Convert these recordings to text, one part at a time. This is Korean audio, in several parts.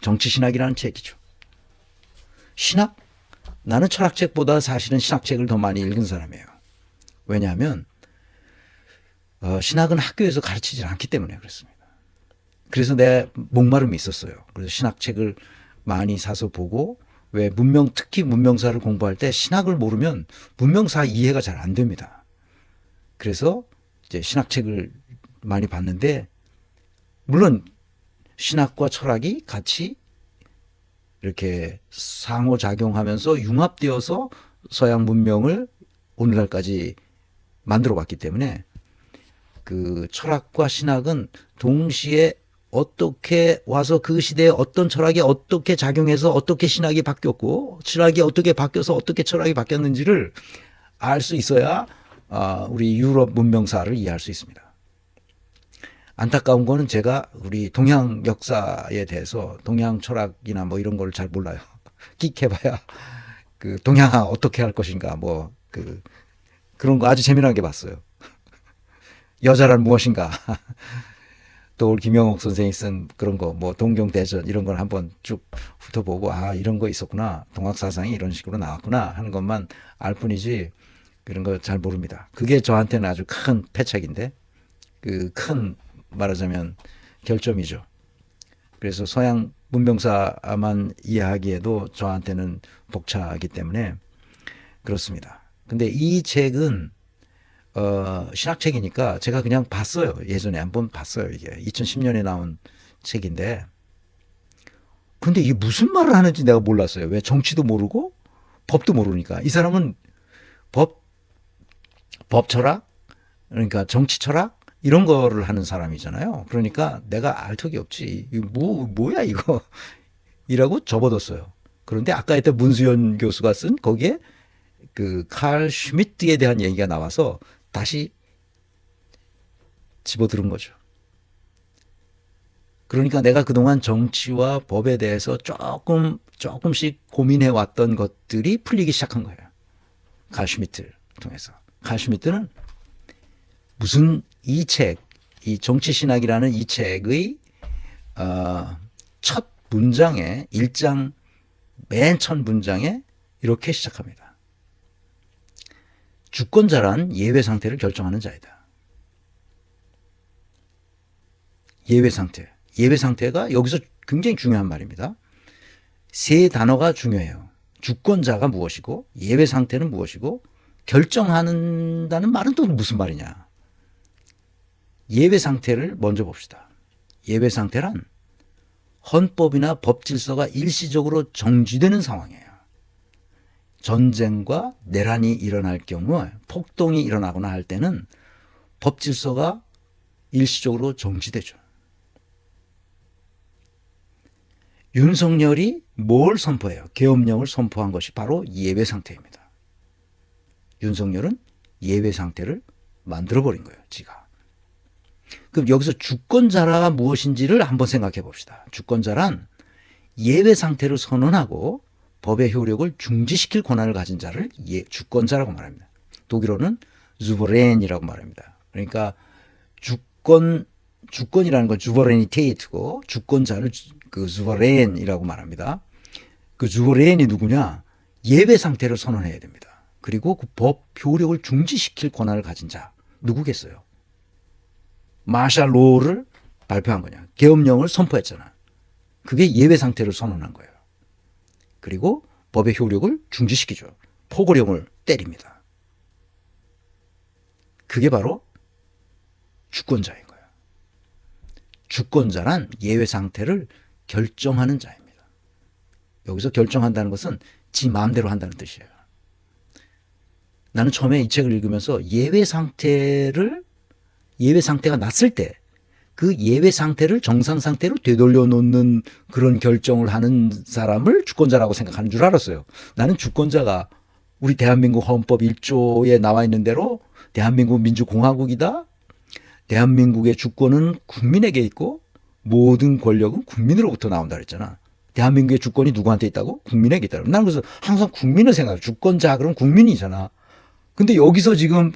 정치신학이라는 책이죠. 신학? 나는 철학책보다 사실은 신학책을 더 많이 읽은 사람이에요. 왜냐하면 신학은 학교에서 가르치지 않기 때문에 그렇습니다. 그래서 내 목마름이 있었어요. 그래서 신학책을 많이 사서 보고, 왜 특히 문명사를 공부할 때 신학을 모르면 문명사 이해가 잘 안 됩니다. 그래서 이제 신학책을 많이 봤는데, 물론 신학과 철학이 같이 이렇게 상호작용하면서 융합되어서 서양 문명을 오늘날까지 만들어 왔기 때문에 그 철학과 신학은 동시에 어떻게 와서 그 시대에 어떤 철학이 어떻게 작용해서 어떻게 신학이 바뀌었고, 신학이 어떻게 바뀌어서 어떻게 철학이 바뀌었는지를 알 수 있어야 우리 유럽 문명사를 이해할 수 있습니다. 안타까운 거는 제가 우리 동양 역사에 대해서, 동양 철학이나 뭐 이런 걸 잘 몰라요. 끽해봐야 그 동양화 어떻게 할 것인가 뭐 그런 거 아주 재미나게 봤어요. 여자란 무엇인가. 또 우리 김영옥 선생이 쓴 그런 거, 뭐 동경대전 이런 걸 한번 쭉 훑어보고, 이런 거 있었구나, 동학사상이 이런 식으로 나왔구나 하는 것만 알 뿐이지 그런 거 잘 모릅니다. 그게 저한테는 아주 큰 패착인데, 큰 말하자면 결점이죠. 그래서 서양 문명사만 이해하기에도 저한테는 벅차기 때문에 그렇습니다. 근데 이 책은 신학책이니까 제가 그냥 봤어요. 예전에 한번 봤어요. 이게 2010년에 나온 책인데, 근데 이게 무슨 말을 하는지 내가 몰랐어요. 왜? 정치도 모르고 법도 모르니까. 이 사람은 법 철학, 그러니까 정치 철학 이런 거를 하는 사람이잖아요. 그러니까 내가 알 턱이 없지. 뭐야 이거 이라고 접어뒀어요. 그런데 아까 했던 문수연 교수가 쓴 거기에 그 칼 슈미트에 대한 얘기가 나와서 다시 집어들은 거죠. 그러니까 내가 그동안 정치와 법에 대해서 조금씩 고민해 왔던 것들이 풀리기 시작한 거예요. 칼 슈미트를 통해서. 칼 슈미트는 무슨 이 정치신학이라는 이 책의 첫 문장에, 1장 맨 첫 문장에 이렇게 시작합니다. 주권자란 예외 상태를 결정하는 자이다. 예외 상태. 예외 상태가 여기서 굉장히 중요한 말입니다. 세 단어가 중요해요. 주권자가 무엇이고, 예외 상태는 무엇이고, 결정한다는 말은 또 무슨 말이냐. 예외 상태를 먼저 봅시다. 예외 상태란 헌법이나 법 질서가 일시적으로 정지되는 상황이에요. 전쟁과 내란이 일어날 경우, 폭동이 일어나거나 할 때는 법 질서가 일시적으로 정지되죠. 윤석열이 뭘 선포해요? 계엄령을 선포한 것이 바로 예외 상태입니다. 윤석열은 예외 상태를 만들어버린 거예요, 지가. 그럼 여기서 주권자가 무엇인지를 한번 생각해 봅시다. 주권자란 예외 상태를 선언하고 법의 효력을 중지시킬 권한을 가진 자를 주권자라고 말합니다. 독일어는 주버렌이라고 말합니다. 그러니까 주권이라는 건 주버레니테이트고, 주권자를 주버렌이라고 말합니다. 그 주버렌이 누구냐? 예외 상태를 선언해야 됩니다. 그리고 그 법 효력을 중지시킬 권한을 가진 자 누구겠어요? 마샬 로를 발표한 거냐. 계엄령을 선포했잖아. 그게 예외 상태를 선언한 거예요. 그리고 법의 효력을 중지시키죠. 포고령을 때립니다. 그게 바로 주권자인 거예요. 주권자란 예외 상태를 결정하는 자입니다. 여기서 결정한다는 것은 지 마음대로 한다는 뜻이에요. 나는 처음에 이 책을 읽으면서 예외 상태가 났을 때 그 예외 상태를 정상 상태로 되돌려 놓는 그런 결정을 하는 사람을 주권자라고 생각하는 줄 알았어요. 나는 주권자가 우리 대한민국 헌법 1조에 나와 있는 대로 대한민국 민주공화국이다. 대한민국의 주권은 국민에게 있고 모든 권력은 국민으로부터 나온다 그랬잖아. 대한민국의 주권이 누구한테 있다고? 국민에게 있다고. 나는 그래서 항상 국민을 생각해요. 주권자 그럼 국민이잖아. 근데 여기서 지금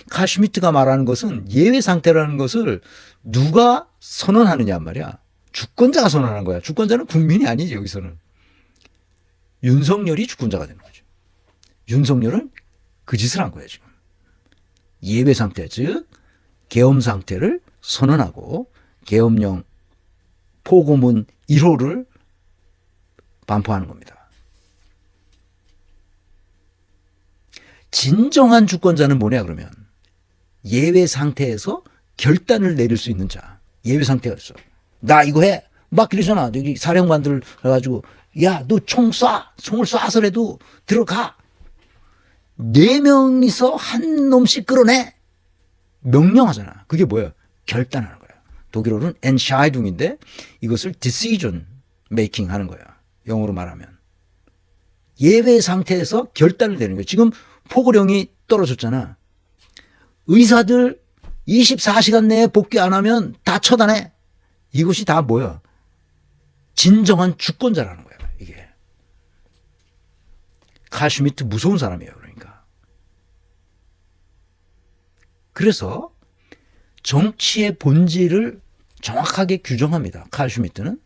칼 슈미트가 말하는 것은 예외 상태라는 것을 누가 선언하느냐 말이야. 주권자가 선언한 거야. 주권자는 국민이 아니지 여기서는. 윤석열이 주권자가 되는 거죠. 윤석열은 그 짓을 한 거예요 지금. 예외 상태 즉 계엄 상태를 선언하고 계엄령 포고문 1호를 반포하는 겁니다. 진정한 주권자는 뭐냐 그러면 예외 상태에서 결단을 내릴 수 있는 자. 예외 상태가 있어. 나 이거 해. 막 그러잖아. 여기 사령관들 해가지고 야, 너 총 쏴. 총을 쏴서라도 들어가. 4명이서 한 놈씩 끌어내. 명령하잖아. 그게 뭐야? 결단하는 거야. 독일어는 Entscheidung인데 이것을 decision making 하는 거야. 영어로 말하면. 예외 상태에서 결단을 내는 거야. 지금 포고령이 떨어졌잖아. 의사들 24시간 내에 복귀 안 하면 다 처단해. 이것이 다 뭐야? 진정한 주권자라는 거야. 이게. 칼 슈미트 무서운 사람이에요. 그러니까. 그래서 정치의 본질을 정확하게 규정합니다. 칼 슈미트는.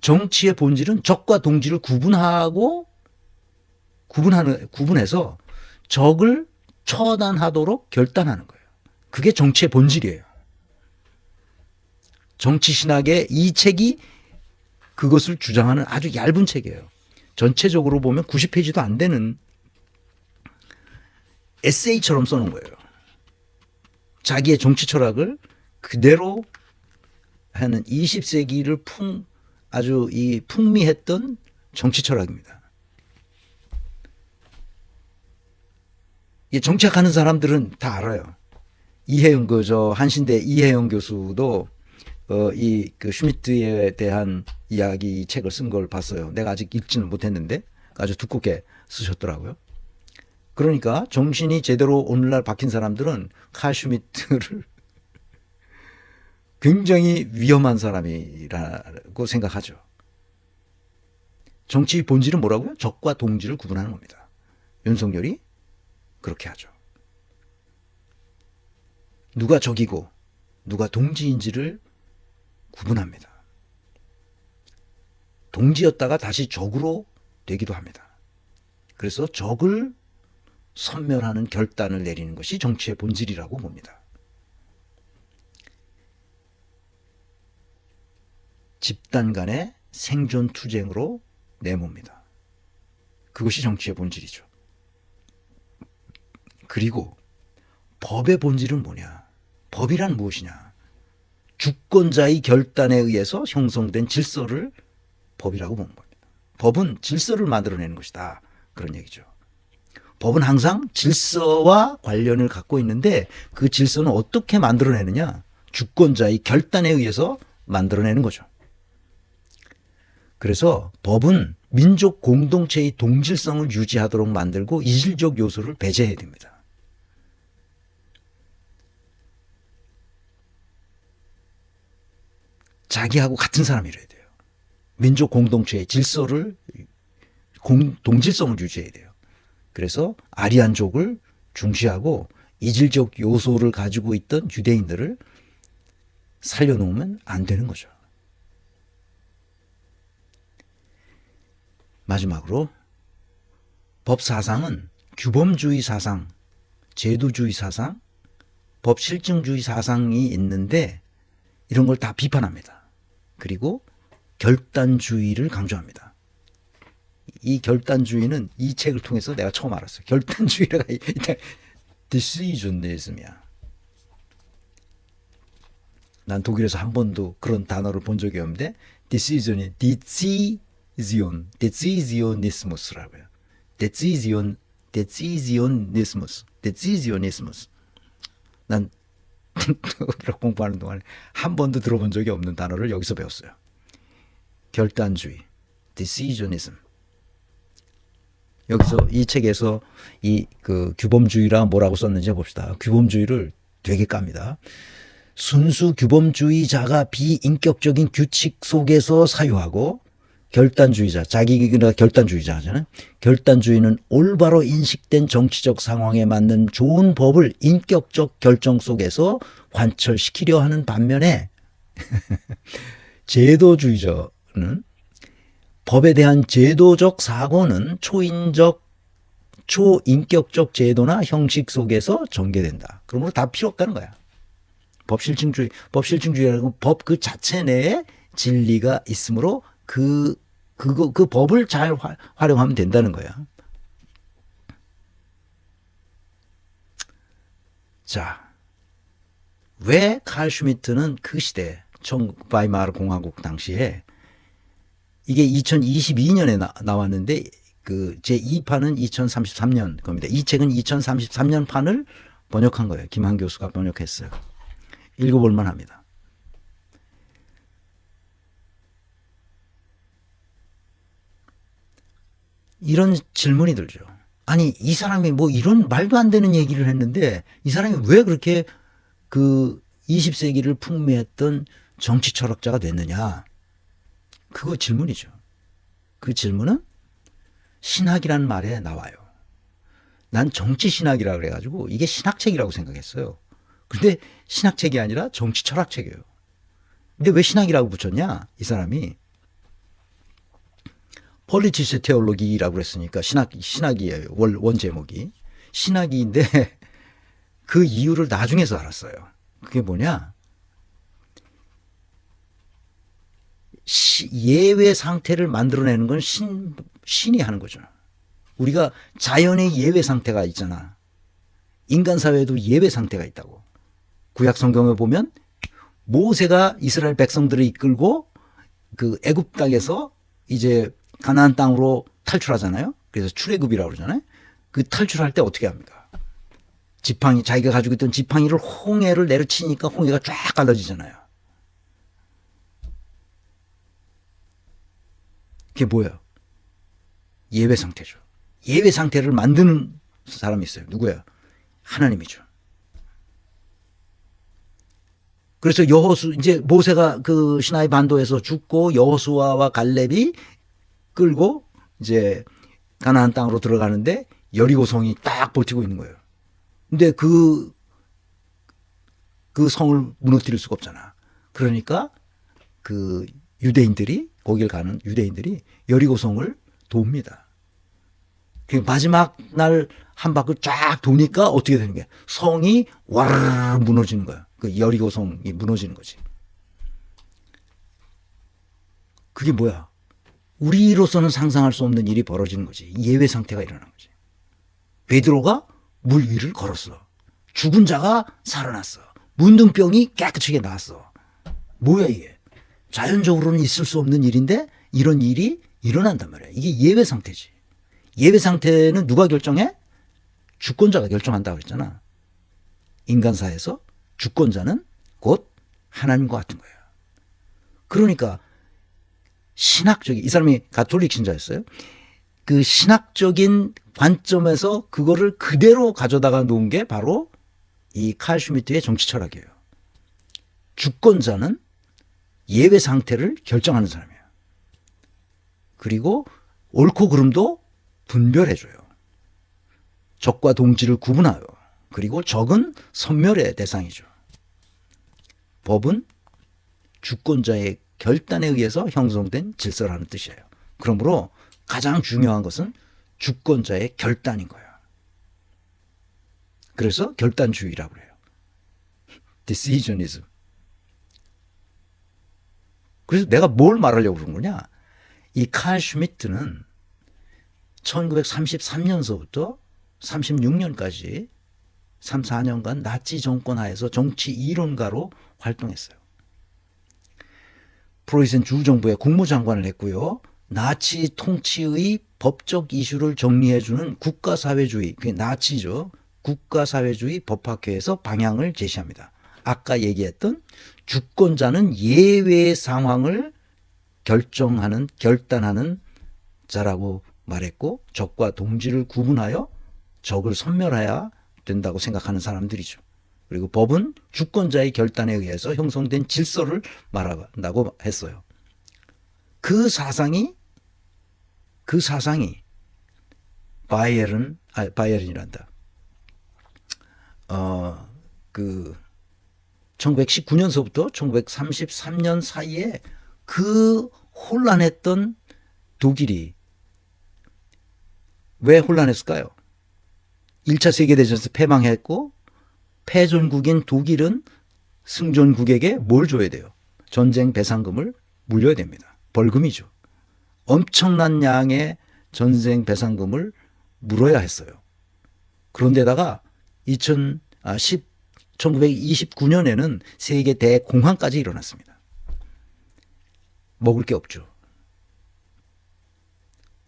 정치의 본질은 적과 동지를 구분해서 적을 처단하도록 결단하는 거예요. 그게 정치의 본질이에요. 정치 신학의 이 책이 그것을 주장하는 아주 얇은 책이에요. 전체적으로 보면 90페이지도 안 되는 에세이처럼 써놓은 거예요. 자기의 정치 철학을 그대로 하는 20세기를 아주 풍미했던 정치 철학입니다. 정치학하는 사람들은 다 알아요. 이혜영 한신대 이혜영 교수도 그 슈미트에 대한 이야기 책을 쓴 걸 봤어요. 내가 아직 읽지는 못했는데 아주 두껍게 쓰셨더라고요. 그러니까 정신이 제대로 오늘날 박힌 사람들은 칼 슈미트를 굉장히 위험한 사람이라고 생각하죠. 정치의 본질은 뭐라고요? 적과 동지를 구분하는 겁니다. 윤석열이 그렇게 하죠. 누가 적이고 누가 동지인지를 구분합니다. 동지였다가 다시 적으로 되기도 합니다. 그래서 적을 섬멸하는 결단을 내리는 것이 정치의 본질이라고 봅니다. 집단 간의 생존 투쟁으로 내모입니다. 그것이 정치의 본질이죠. 그리고 법의 본질은 뭐냐? 법이란 무엇이냐? 주권자의 결단에 의해서 형성된 질서를 법이라고 보는 겁니다. 법은 질서를 만들어내는 것이다. 그런 얘기죠. 법은 항상 질서와 관련을 갖고 있는데 그 질서는 어떻게 만들어내느냐? 주권자의 결단에 의해서 만들어내는 거죠. 그래서 법은 민족 공동체의 동질성을 유지하도록 만들고 이질적 요소를 배제해야 됩니다. 자기하고 같은 사람이래야 돼요. 민족 공동체의 질서를 동질성을 유지해야 돼요. 그래서 아리안족을 중시하고 이질적 요소를 가지고 있던 유대인들을 살려놓으면 안 되는 거죠. 마지막으로 법 사상은 규범주의 사상, 제도주의 사상, 법 실증주의 사상이 있는데 이런 걸 다 비판합니다. 그리고 결단주의를 강조합니다. 이 결단주의는 이 책을 통해서 내가 처음 알았어요. 결단주의가 decisionism이야. 난 독일에서 한 번도 그런 단어를 본 적이 없는데 decision이 decisionismus라고요. decisionismus. 난 독일어 공부하는 동안에 한 번도 들어본 적이 없는 단어를 여기서 배웠어요. 결단주의, decisionism. 여기서 이 책에서 그 규범주의라 뭐라고 썼는지 봅시다. 규범주의를 되게 깝니다. 순수 규범주의자가 비인격적인 규칙 속에서 사유하고 결단주의자, 자기가 결단주의자 하잖아요. 결단주의는 올바로 인식된 정치적 상황에 맞는 좋은 법을 인격적 결정 속에서 관철시키려 하는 반면에 제도주의자는 법에 대한 제도적 사고는 초인격적 제도나 형식 속에서 전개된다. 그러므로 다 필요 없다는 거야. 법실증주의라는 법 그 자체 내에 진리가 있으므로 그 법을 잘 활용하면 된다는 거야. 자, 왜 칼 슈미트는 그 시대, 바이마르 공화국 당시에 이게 2022년에 나왔는데 그 제2판은 2033년 겁니다. 이 책은 2033년 판을 번역한 거예요. 김한 교수가 번역했어요. 읽어볼 만합니다. 이런 질문이 들죠. 아니, 이 사람이 뭐 이런 말도 안 되는 얘기를 했는데 이 사람이 왜 그렇게 그 20세기를 풍미했던 정치 철학자가 됐느냐? 그거 질문이죠. 그 질문은 신학이라는 말에 나와요. 난 정치 신학이라 그래가지고 이게 신학책이라고 생각했어요. 근데 신학책이 아니라 정치 철학책이에요. 근데 왜 신학이라고 붙였냐? 이 사람이 폴리티스 테올로기라고 그랬으니까 신학이에요. 원 제목이. 신학인데 그 이유를 나중에서 알았어요. 그게 뭐냐? 예외 상태를 만들어내는 건 신이 하는 거죠. 우리가 자연의 예외 상태가 있잖아. 인간 사회에도 예외 상태가 있다고. 구약 성경에 보면 모세가 이스라엘 백성들을 이끌고 그 애굽 땅에서 이제 가나안 땅으로 탈출하잖아요. 그래서 출애굽이라고 그러잖아요. 그 탈출할 때 어떻게 합니까? 지팡이, 자기가 가지고 있던 지팡이를 홍해를 내려치니까 홍해가 쫙 갈라지잖아요. 그게 뭐예요? 예외 상태죠. 예외 상태를 만드는 사람이 있어요. 누구야? 하나님이죠. 그래서 이제 모세가 그 시나이 반도에서 죽고 여호수아와 갈렙이 끌고 이제 가나안 땅으로 들어가는데 여리고성이 딱 버티고 있는 거예요. 근데 그 성을 무너뜨릴 수가 없잖아. 그러니까 그 거길 가는 유대인들이 여리고성을 돕니다. 그 마지막 날 한 바퀴 쫙 도니까 어떻게 되는 거야? 성이 와르르 무너지는 거야. 그 여리고성이 무너지는 거지. 그게 뭐야? 우리로서는 상상할 수 없는 일이 벌어지는 거지. 예외 상태가 일어나는 거지. 베드로가 물 위를 걸었어. 죽은 자가 살아났어. 문둥병이 깨끗하게 나았어. 뭐야 이게? 자연적으로는 있을 수 없는 일인데 이런 일이 일어난단 말이야. 이게 예외 상태지. 예외 상태는 누가 결정해? 주권자가 결정한다고 그랬잖아. 인간사에서 주권자는 곧 하나님과 같은 거예요. 그러니까 이 사람이 가톨릭 신자였어요. 그 신학적인 관점에서 그거를 그대로 가져다가 놓은 게 바로 이 칼 슈미트의 정치 철학이에요. 주권자는 예외 상태를 결정하는 사람이에요. 그리고 옳고 그름도 분별해줘요. 적과 동지를 구분하여. 그리고 적은 선멸의 대상이죠. 법은 주권자의 결단에 의해서 형성된 질서라는 뜻이에요. 그러므로 가장 중요한 것은 주권자의 결단인 거예요. 그래서 결단주의라고 해요. decisionism. 그래서 내가 뭘 말하려고 그런 거냐? 이 칼 슈미트는 1933년서부터 36년까지 3, 4년간 나치 정권 하에서 정치 이론가로 활동했어요. 프로이센 주정부의 국무장관을 했고요. 나치 통치의 법적 이슈를 정리해주는 국가사회주의, 그게 나치죠. 국가사회주의 법학회에서 방향을 제시합니다. 아까 얘기했던 주권자는 예외 상황을 결단하는 자라고 말했고, 적과 동지를 구분하여 적을 섬멸해야 된다고 생각하는 사람들이죠. 그리고 법은 주권자의 결단에 의해서 형성된 질서를 말한다고 했어요. 그 사상이 바이에른이란다. 1919년서부터 1933년 사이에 그 혼란했던 독일이 왜 혼란했을까요? 1차 세계대전에서 패망했고 패전국인 독일은 승전국에게 뭘 줘야 돼요? 전쟁 배상금을 물려야 됩니다. 벌금이죠. 엄청난 양의 전쟁 배상금을 물어야 했어요. 그런데다가 1929년에는 세계 대공황까지 일어났습니다. 먹을 게 없죠.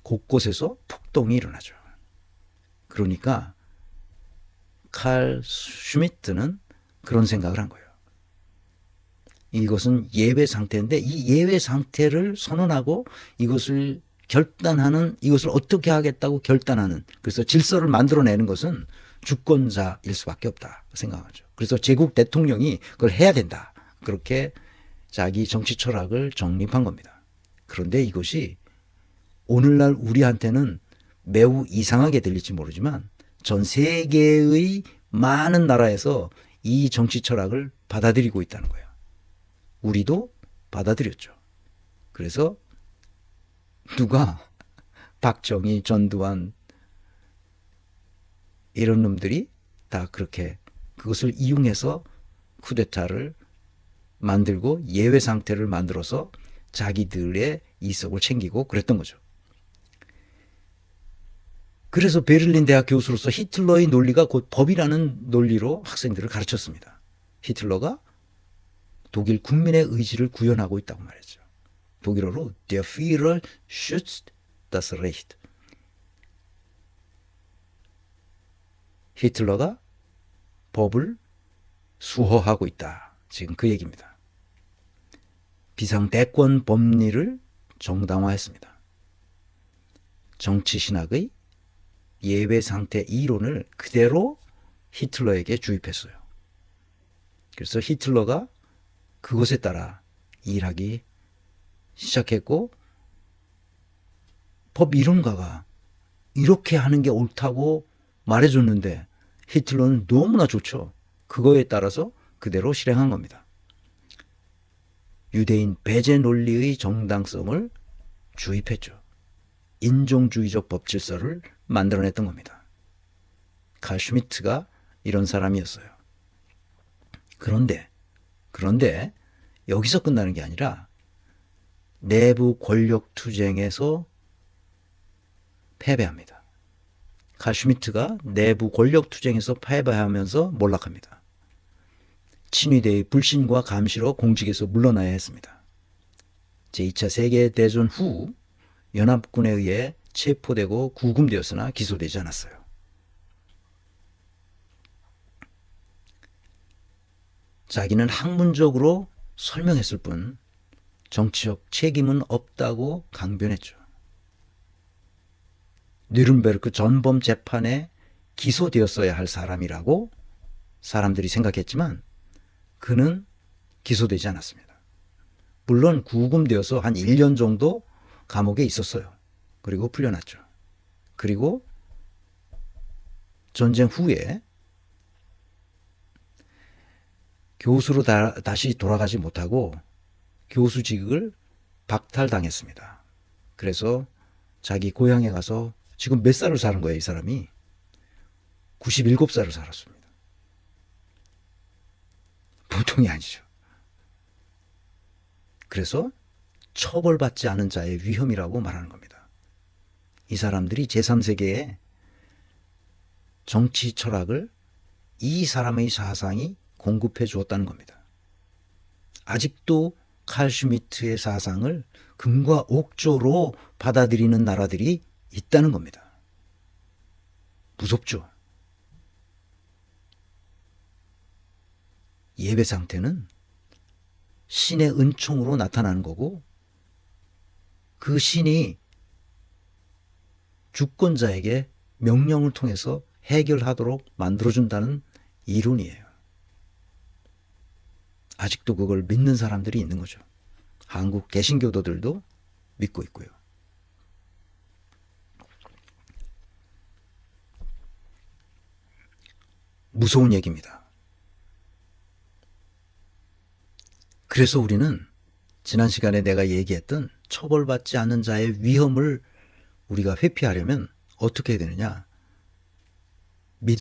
곳곳에서 폭동이 일어나죠. 그러니까 칼 슈미트는 그런 생각을 한 거예요. 이것은 예외 상태인데 이 예외 상태를 선언하고 이것을 결단하는, 이것을 어떻게 하겠다고 결단하는, 그래서 질서를 만들어내는 것은 주권자일 수밖에 없다 생각하죠. 그래서 제국 대통령이 그걸 해야 된다. 그렇게 자기 정치 철학을 정립한 겁니다. 그런데 이것이 오늘날 우리한테는 매우 이상하게 들릴지 모르지만 전 세계의 많은 나라에서 이 정치 철학을 받아들이고 있다는 거예요. 우리도 받아들였죠. 그래서 누가 박정희, 전두환 이런 놈들이 다 그렇게 그것을 이용해서 쿠데타를 만들고 예외 상태를 만들어서 자기들의 이석을 챙기고 그랬던 거죠. 그래서 베를린 대학 교수로서 히틀러의 논리가 곧 법이라는 논리로 학생들을 가르쳤습니다. 히틀러가 독일 국민의 의지를 구현하고 있다고 말했죠. 독일어로 Der Führer schützt das Recht. 히틀러가 법을 수호하고 있다. 지금 그 얘기입니다. 비상대권 법리를 정당화했습니다. 정치신학의 예외 상태 이론을 그대로 히틀러에게 주입했어요. 그래서 히틀러가 그것에 따라 일하기 시작했고 법 이론가가 이렇게 하는 게 옳다고 말해줬는데 히틀러는 너무나 좋죠. 그거에 따라서 그대로 실행한 겁니다. 유대인 배제 논리의 정당성을 주입했죠. 인종주의적 법 질서를 만들어냈던 겁니다. 칼 슈미트가 이런 사람이었어요. 그런데 여기서 끝나는 게 아니라 내부 권력 투쟁에서 패배합니다. 칼 슈미트가 내부 권력 투쟁에서 패배하면서 몰락합니다. 친위대의 불신과 감시로 공직에서 물러나야 했습니다. 제2차 세계대전 후 연합군에 의해 체포되고 구금되었으나 기소되지 않았어요. 자기는 학문적으로 설명했을 뿐 정치적 책임은 없다고 강변했죠. 뉘른베르크 전범 재판에 기소되었어야 할 사람이라고 사람들이 생각했지만 그는 기소되지 않았습니다. 물론 구금되어서 한 1년 정도 감옥에 있었어요. 그리고 풀려났죠. 그리고 전쟁 후에 교수로 다시 돌아가지 못하고 교수직을 박탈당했습니다. 그래서 자기 고향에 가서 지금 몇 살을 사는 거예요, 이 사람이? 97살을 살았습니다. 보통이 아니죠. 그래서 처벌받지 않은 자의 위험이라고 말하는 겁니다. 이 사람들이 제3세계에 정치 철학을 이 사람의 사상이 공급해 주었다는 겁니다. 아직도 칼 슈미트의 사상을 금과 옥조로 받아들이는 나라들이 있다는 겁니다. 무섭죠? 예배 상태는 신의 은총으로 나타나는 거고 그 신이 주권자에게 명령을 통해서 해결하도록 만들어준다는 이론이에요. 아직도 그걸 믿는 사람들이 있는 거죠. 한국 개신교도들도 믿고 있고요. 무서운 얘기입니다. 그래서 우리는 지난 시간에 내가 얘기했던 처벌받지 않는 자의 위험을 우리가 회피하려면 어떻게 해야 되느냐?